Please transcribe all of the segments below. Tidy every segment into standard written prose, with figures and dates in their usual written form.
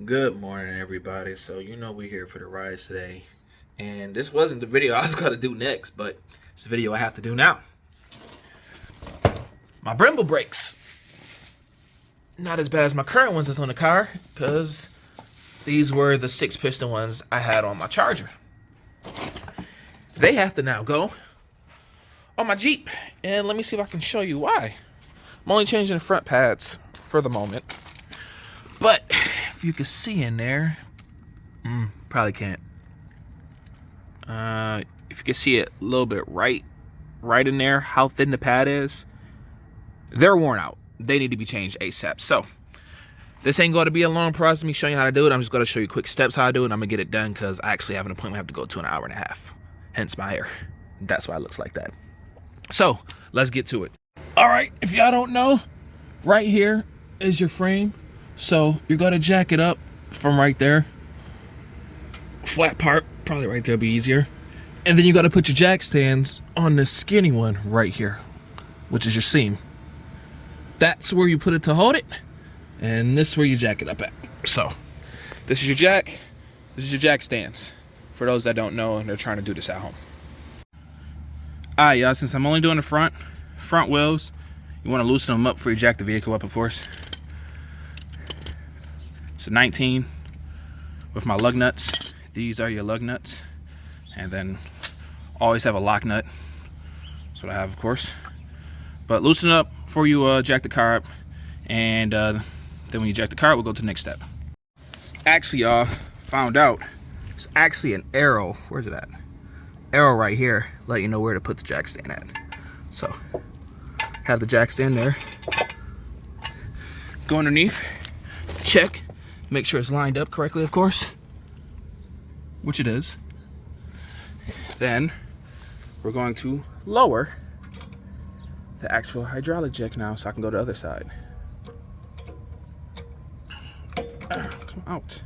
Good morning, everybody. So, we're here for the ride today. And this wasn't the video I was going to do next, but it's the video I have to do now. My brembo brakes. Not as bad as my current ones that's on the car, because these were the 6-piston ones I had on my Charger. They have to now go on my Jeep. And let me see if I can show you why. I'm only changing the front pads for the moment. But if you can see in there, probably can't. If you can see it a little bit right in there, how thin the pad is, they're worn out. They need to be changed ASAP. So this ain't going to be a long process of me showing you how to do it. I'm just going to show you quick steps how to do it. And I'm going to get it done because I actually have an appointment I have to go to in an hour and a half. Hence my hair. That's why it looks like that. So let's get to it. All right, if y'all don't know, right here is your frame. So you're going to jack it up from right there. Flat part, probably right there will be easier. And then you got to put your jack stands on this skinny one right here, which is your seam. That's where you put it to hold it. And this is where you jack it up at. So this is your jack. This is your jack stands. For those that don't know and they're trying to do this at home. All right, y'all, since I'm only doing the front wheels, you want to loosen them up before you jack the vehicle up, of course. It's a 19 with my lug nuts. These are your lug nuts. And then always have a lock nut. That's what I have, of course. But loosen it up before you jack the car up. And then when you jack the car up, we'll go to the next step. Actually, y'all, found out it's actually an arrow. Where's it at? Arrow right here, let you know where to put the jack stand at. So, have the jack stand there. Go underneath, check. Make sure it's lined up correctly, of course, which it is. Then we're going to lower the actual hydraulic jack now so I can go to the other side. Come out.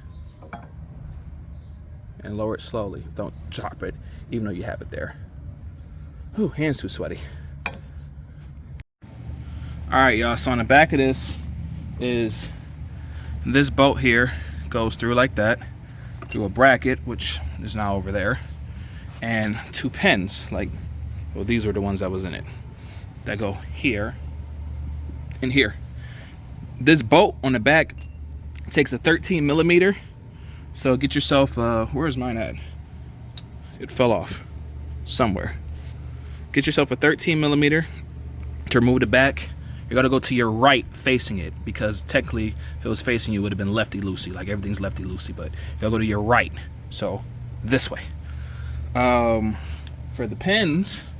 And lower it slowly. Don't drop it, even though you have it there. Ooh, hands too sweaty. All right, y'all, so on the back of this is this bolt here goes through like that, through a bracket, which is now over there, and 2 pins, well, these were the ones that was in it, that go here and here. This bolt on the back takes a 13 millimeter, so get yourself, where's mine at? It fell off somewhere. Get yourself a 13 millimeter to remove the back. You gotta go to your right facing it, because technically if it was facing you, it would have been lefty-loosey, like everything's lefty-loosey, but you gotta go to your right, so this way. For the pins,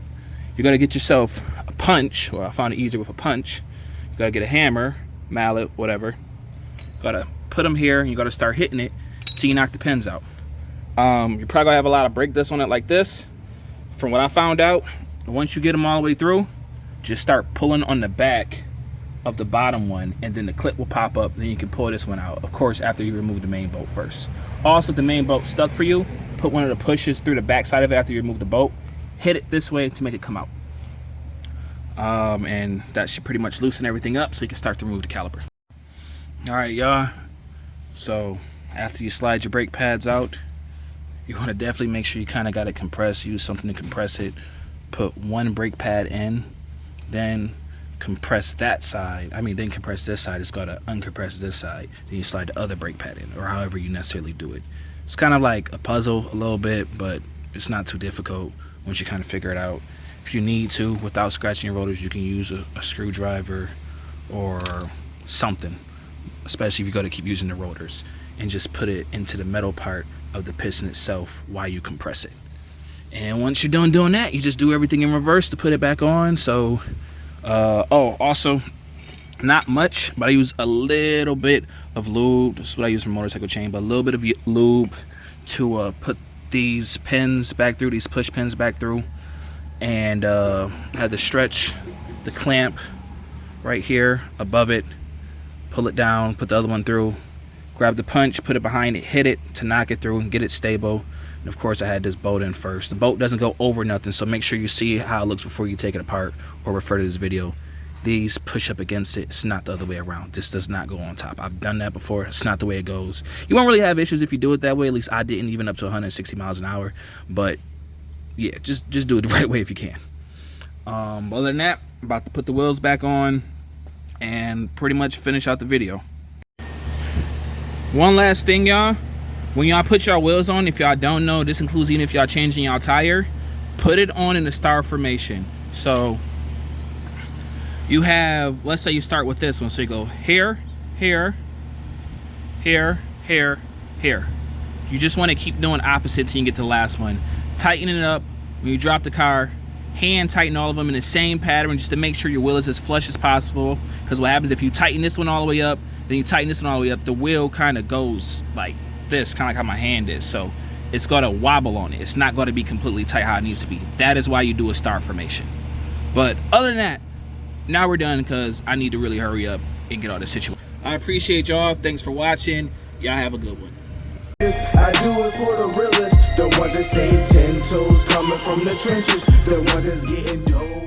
you gotta get yourself a punch, or I found it easier with a punch. You gotta get a hammer, mallet, whatever. You gotta put them here, and you gotta start hitting it till you knock the pins out. You're probably gonna have a lot of brake dust on it like this. From what I found out, once you get them all the way through, just start pulling on the back of the bottom one, and then the clip will pop up, and then you can pull this one out, of course, after you remove the main bolt first. Also, if the main bolt stuck for you, put one of the pushes through the back side of it after you remove the bolt, hit it this way to make it come out, and that should pretty much loosen everything up so you can start to remove the caliper. All right, y'all, so after you slide your brake pads out, you want to definitely make sure you kind of got it compressed. Use something to compress it. Put one brake pad in, then compress that side. Then compress this side. It's got to uncompress this side. Then you slide the other brake pad in, or however you necessarily do it. It's kind of like a puzzle a little bit, but it's not too difficult once you kind of figure it out. If you need to, without scratching your rotors, you can use a screwdriver or something, especially if you got to keep using the rotors, and just put it into the metal part of the piston itself while you compress it. And once you're done doing that, you just do everything in reverse to put it back on. So also, not much, but I use a little bit of lube. This is what I use for motorcycle chain, but a little bit of lube to put these pins back through, these push pins back through. And had to stretch the clamp right here above it, pull it down, put the other one through, grab the punch, put it behind it, hit it to knock it through and get it stable. And of course I had this bolt in first. The bolt doesn't go over nothing, so make sure you see how it looks before you take it apart, or refer to this video these push up against it. It's not the other way around. This does not go on top. I've done that before. It's not the way it goes. You won't really have issues if you do it that way. At least I didn't, even up to 160 miles an hour. But yeah, just do it the right way if you can. Other than that, I'm about to put the wheels back on and pretty much finish out the video. One last thing, y'all. When y'all put y'all wheels on, if y'all don't know, this includes even if y'all changing y'all tire, put it on in the star formation. So you have, let's say you start with this one. So you go here, here, here, here, here. You just want to keep doing opposite till you get to the last one. Tighten it up. When you drop the car, hand tighten all of them in the same pattern just to make sure your wheel is as flush as possible. Because what happens if you tighten this one all the way up, then you tighten this one all the way up, the wheel kind of goes like this, kind of like how my hand is. So it's going to wobble on it. It's not going to be completely tight how it needs to be. That is why you do a star formation. But other than that, now we're done because I need to really hurry up and get all this situated. I appreciate y'all. Thanks for watching. Y'all have a good one. I do it for the realest, the ones that stay 10 toes, coming from the trenches, the ones that's getting dough.